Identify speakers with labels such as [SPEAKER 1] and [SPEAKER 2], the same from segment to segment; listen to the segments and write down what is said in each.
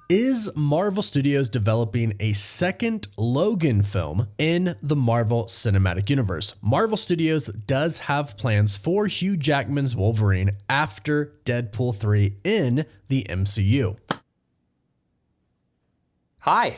[SPEAKER 1] Is Marvel Studios developing a second Logan film in the Marvel Cinematic Universe? Marvel Studios does have plans for Hugh Jackman's Wolverine after Deadpool 3 in the MCU.
[SPEAKER 2] Hi.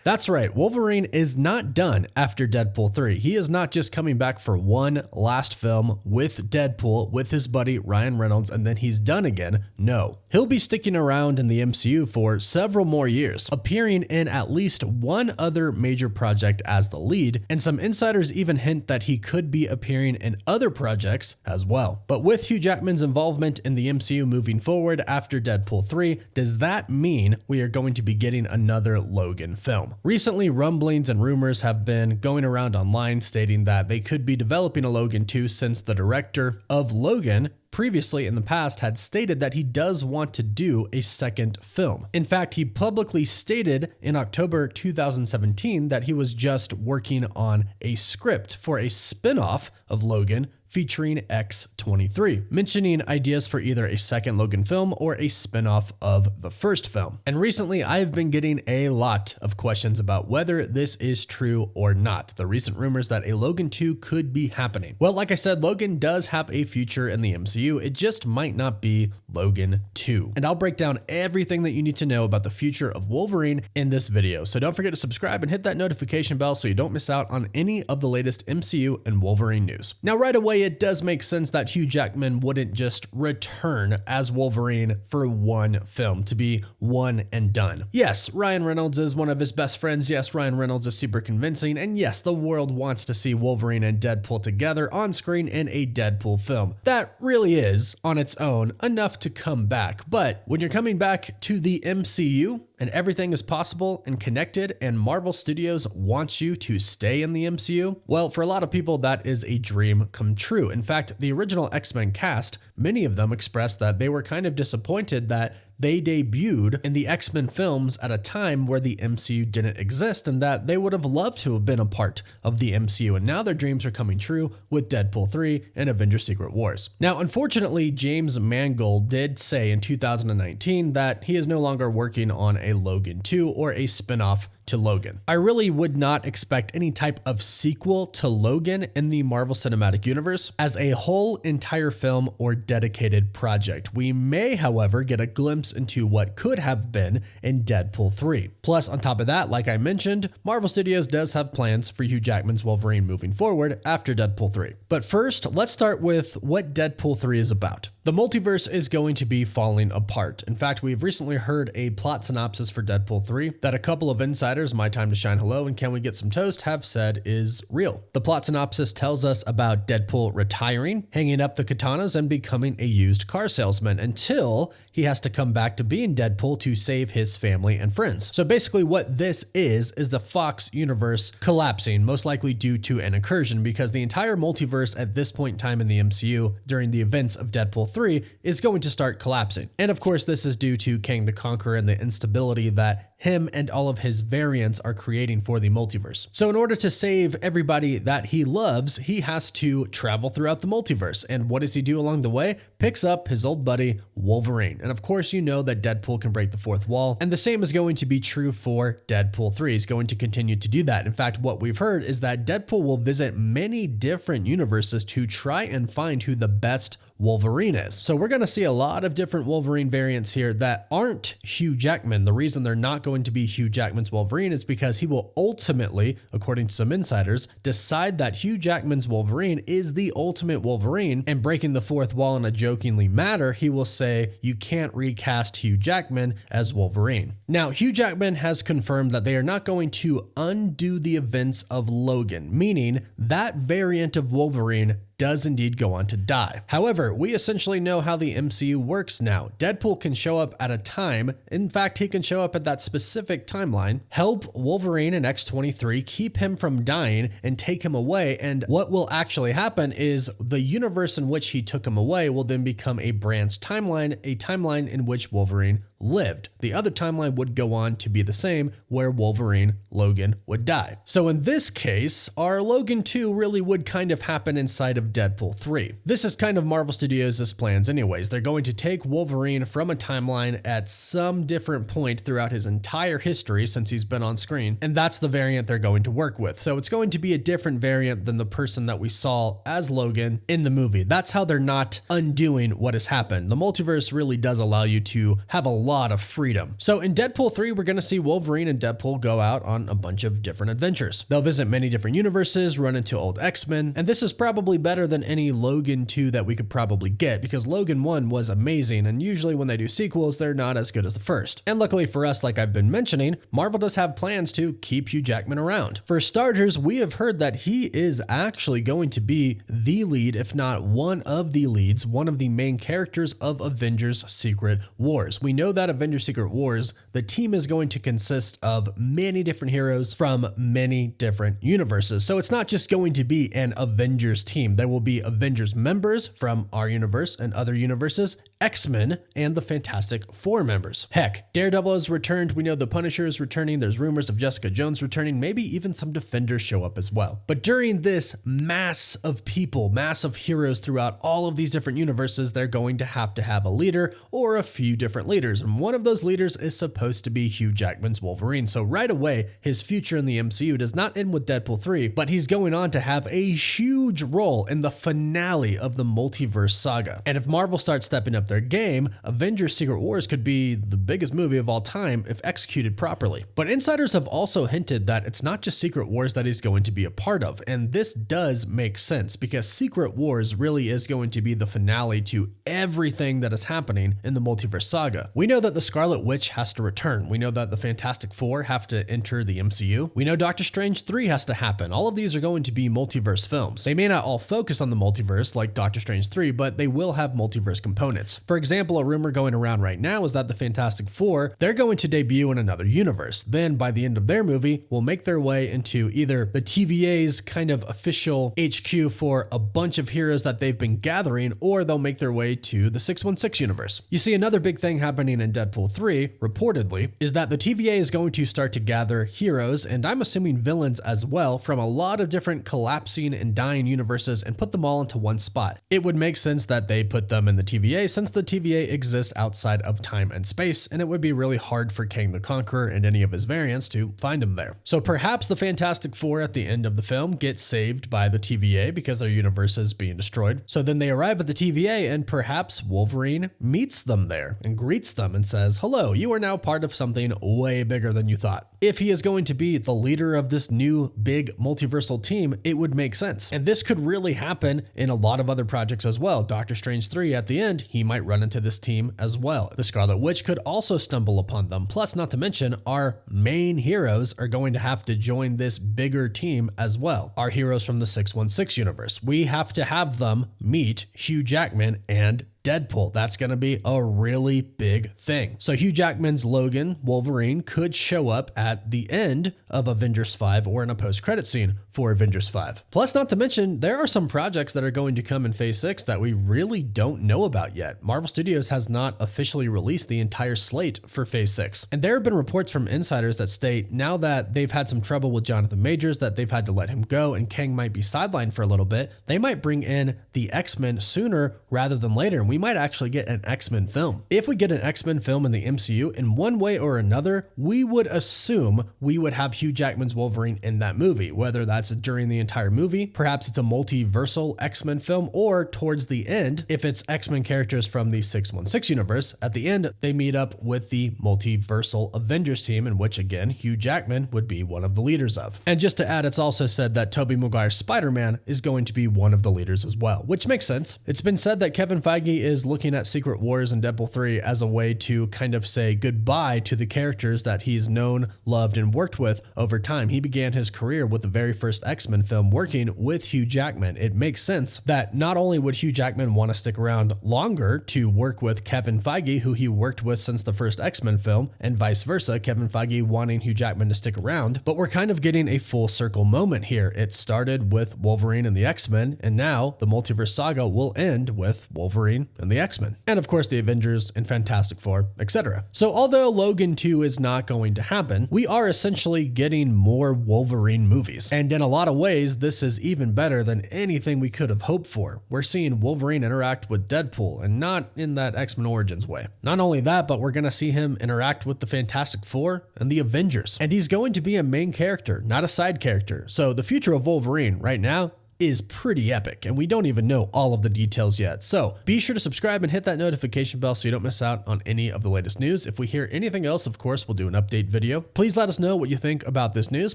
[SPEAKER 1] That's right, Wolverine is not done after Deadpool 3. He is not just coming back for one last film with Deadpool, with his buddy Ryan Reynolds, and then he's done again. No. He'll be sticking around in the MCU for several more years, appearing in at least one other major project as the lead, and some insiders even hint that he could be appearing in other projects as well. But with Hugh Jackman's involvement in the MCU moving forward after Deadpool 3, does that mean we are going to be getting another Logan film? Recently, rumblings and rumors have been going around online stating that they could be developing a Logan 2 since the director of Logan previously in the past had stated that he does want to do a second film. In fact, he publicly stated in October 2017 that he was just working on a script for a spin-off of Logan featuring X-23, mentioning ideas for either a second Logan film or a spin-off of the first film. And recently, I've been getting a lot of questions about whether this is true or not. The recent rumors that a Logan 2 could be happening. Well, like I said, Logan does have a future in the MCU. It just might not be Logan 2. And I'll break down everything that you need to know about the future of Wolverine in this video. So don't forget to subscribe and hit that notification bell so you don't miss out on any of the latest MCU and Wolverine news. Now, right away, it does make sense that Hugh Jackman wouldn't just return as Wolverine for one film to be one and done. Yes, Ryan Reynolds is one of his best friends. Yes, Ryan Reynolds is super convincing. And yes, the world wants to see Wolverine and Deadpool together on screen in a Deadpool film. That really is, on its own, enough to come back. But when you're coming back to the MCU, and everything is possible and connected, and Marvel Studios wants you to stay in the MCU? Well, for a lot of people, that is a dream come true. In fact, the original X-Men cast, many of them expressed that they were kind of disappointed that they debuted in the X-Men films at a time where the MCU didn't exist and that they would have loved to have been a part of the MCU. And now their dreams are coming true with Deadpool 3 and Avengers Secret Wars. Now, unfortunately, James Mangold did say in 2019 that he is no longer working on a Logan 2 or a spin-off to Logan. I really would not expect any type of sequel to Logan in the Marvel Cinematic Universe as a whole entire film or dedicated project. We may, however, get a glimpse into what could have been in Deadpool 3. Plus, on top of that, like I mentioned, Marvel Studios does have plans for Hugh Jackman's Wolverine moving forward after Deadpool 3. But first, let's start with what Deadpool 3 is about. The multiverse is going to be falling apart. In fact, we've recently heard a plot synopsis for Deadpool 3 that a couple of insiders, My Time to Shine Hello and Can We Get Some Toast, have said is real. The plot synopsis tells us about Deadpool retiring, hanging up the katanas, and becoming a used car salesman until he has to come back to being Deadpool to save his family and friends. So basically what this is the Fox universe collapsing, most likely due to an incursion, because the entire multiverse at this point in time in the MCU during the events of Deadpool 3 is going to start collapsing. And of course, this is due to Kang the Conqueror and the instability that him and all of his variants are creating for the multiverse. So in order to save everybody that he loves, he has to travel throughout the multiverse. And what does he do along the way? Picks up his old buddy, Wolverine. And of course, you know that Deadpool can break the fourth wall. And the same is going to be true for Deadpool 3. He's going to continue to do that. In fact, what we've heard is that Deadpool will visit many different universes to try and find who the best Wolverine is. So we're going to see a lot of different Wolverine variants here that aren't Hugh Jackman. The reason they're not going to be Hugh Jackman's Wolverine is because he will ultimately, according to some insiders, decide that Hugh Jackman's Wolverine is the ultimate Wolverine, and breaking the fourth wall in a jokingly manner, he will say, you can't recast Hugh Jackman as Wolverine. Now, Hugh Jackman has confirmed that they are not going to undo the events of Logan, meaning that variant of Wolverine does indeed go on to die. However, we essentially know how the MCU works now. Deadpool can show up at a time, in fact, he can show up at that specific timeline, help Wolverine and X-23 keep him from dying and take him away, and what will actually happen is the universe in which he took him away will then become a branched timeline, a timeline in which Wolverine lived. The other timeline would go on to be the same, where Wolverine, Logan, would die. So in this case, our Logan 2 really would kind of happen inside of Deadpool 3. This is kind of Marvel Studios' plans anyways. They're going to take Wolverine from a timeline at some different point throughout his entire history since he's been on screen, and that's the variant they're going to work with. So it's going to be a different variant than the person that we saw as Logan in the movie. That's how they're not undoing what has happened. The multiverse really does allow you to have a lot of freedom. So in Deadpool 3, we're going to see Wolverine and Deadpool go out on a bunch of different adventures. They'll visit many different universes, run into old X-Men, and this is probably better than any Logan 2 that we could probably get, because Logan 1 was amazing, and usually when they do sequels, they're not as good as the first. And luckily for us, like I've been mentioning, Marvel does have plans to keep Hugh Jackman around. For starters, we have heard that he is actually going to be the lead, if not one of the leads, one of the main characters of Avengers Secret Wars. We know that Avengers Secret Wars, the team is going to consist of many different heroes from many different universes. So it's not just going to be an Avengers team. There will be Avengers members from our universe and other universes, X-Men, and the Fantastic Four members. Heck, Daredevil has returned. We know the Punisher is returning. There's rumors of Jessica Jones returning. Maybe even some Defenders show up as well. But during this mass of people, mass of heroes throughout all of these different universes, they're going to have a leader or a few different leaders. And one of those leaders is supposed to be Hugh Jackman's Wolverine. So right away, his future in the MCU does not end with Deadpool 3, but he's going on to have a huge role in the finale of the multiverse saga. And if Marvel starts stepping up their game, Avengers Secret Wars could be the biggest movie of all time if executed properly. But insiders have also hinted that it's not just Secret Wars that he's going to be a part of, and this does make sense because Secret Wars really is going to be the finale to everything that is happening in the multiverse saga. We know that the Scarlet Witch has to return. We know that the Fantastic Four have to enter the MCU. We know Doctor Strange 3 has to happen. All of these are going to be multiverse films. They may not all focus on the multiverse like Doctor Strange 3, but they will have multiverse components. For example, a rumor going around right now is that the Fantastic Four, they're going to debut in another universe. Then by the end of their movie, will make their way into either the TVA's kind of official HQ for a bunch of heroes that they've been gathering, or they'll make their way to the 616 universe. You see, another big thing happening in Deadpool 3, reportedly, is that the TVA is going to start to gather heroes, and I'm assuming villains as well, from a lot of different collapsing and dying universes and put them all into one spot. It would make sense that they put them in the TVA since the TVA exists outside of time and space, and it would be really hard for Kang the Conqueror and any of his variants to find them there. So perhaps the Fantastic Four at the end of the film get saved by the TVA because their universe is being destroyed. So then they arrive at the TVA and perhaps Wolverine meets them there and greets them and says, "Hello, you are now part of something way bigger than you thought." If he is going to be the leader of this new big multiversal team, it would make sense. And this could really happen in a lot of other projects as well. Doctor Strange 3 at the end, he might run into this team as well. The Scarlet Witch could also stumble upon them. Plus, not to mention, our main heroes are going to have to join this bigger team as well. Our heroes from the 616 universe. We have to have them meet Hugh Jackman and Deadpool. That's going to be a really big thing. So Hugh Jackman's Logan, Wolverine, could show up at the end of Avengers 5 or in a post-credit scene for Avengers 5. Plus, not to mention, there are some projects that are going to come in Phase 6 that we really don't know about yet. Marvel Studios has not officially released the entire slate for Phase 6. And there have been reports from insiders that state now that they've had some trouble with Jonathan Majors, that they've had to let him go, and Kang might be sidelined for a little bit, they might bring in the X-Men sooner rather than later, and we might actually get an X-Men film. If we get an X-Men film in the MCU, in one way or another, we would assume we would have Hugh Jackman's Wolverine in that movie, whether that's during the entire movie, perhaps it's a multiversal X-Men film, or towards the end, if it's X-Men characters from the 616 universe, at the end, they meet up with the multiversal Avengers team, in which again, Hugh Jackman would be one of the leaders of. And just to add, it's also said that Tobey Maguire's Spider-Man is going to be one of the leaders as well, which makes sense. It's been said that Kevin Feige is looking at Secret Wars and Deadpool 3 as a way to kind of say goodbye to the characters that he's known, loved, and worked with over time. He began his career with the very first X-Men film working with Hugh Jackman. It makes sense that not only would Hugh Jackman want to stick around longer to work with Kevin Feige, who he worked with since the first X-Men film, and vice versa, Kevin Feige wanting Hugh Jackman to stick around, but we're kind of getting a full circle moment here. It started with Wolverine and the X-Men, and now the multiverse saga will end with Wolverine and the X-Men, and of course the Avengers and Fantastic Four, etc. So although Logan 2 is not going to happen, we are essentially getting more Wolverine movies. And in a lot of ways, this is even better than anything we could have hoped for. We're seeing Wolverine interact with Deadpool, and not in that X-Men Origins way. Not only that, but we're going to see him interact with the Fantastic Four and the Avengers. And he's going to be a main character, not a side character. So the future of Wolverine right now is pretty epic, and we don't even know all of the details yet. So be sure to subscribe and hit that notification bell so you don't miss out on any of the latest news. If we hear anything else, of course, we'll do an update video. Please let us know what you think about this news.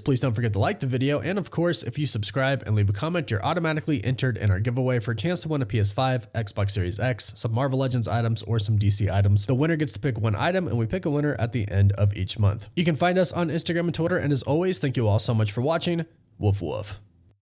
[SPEAKER 1] Please don't forget to like the video, and of course, if you subscribe and leave a comment, you're automatically entered in our giveaway for a chance to win a PS5, Xbox Series X, some Marvel Legends items, or some DC items. The winner gets to pick one item, and we pick a winner at the end of each month. You can find us on Instagram and Twitter, and as always, thank you all so much for watching. Woof woof.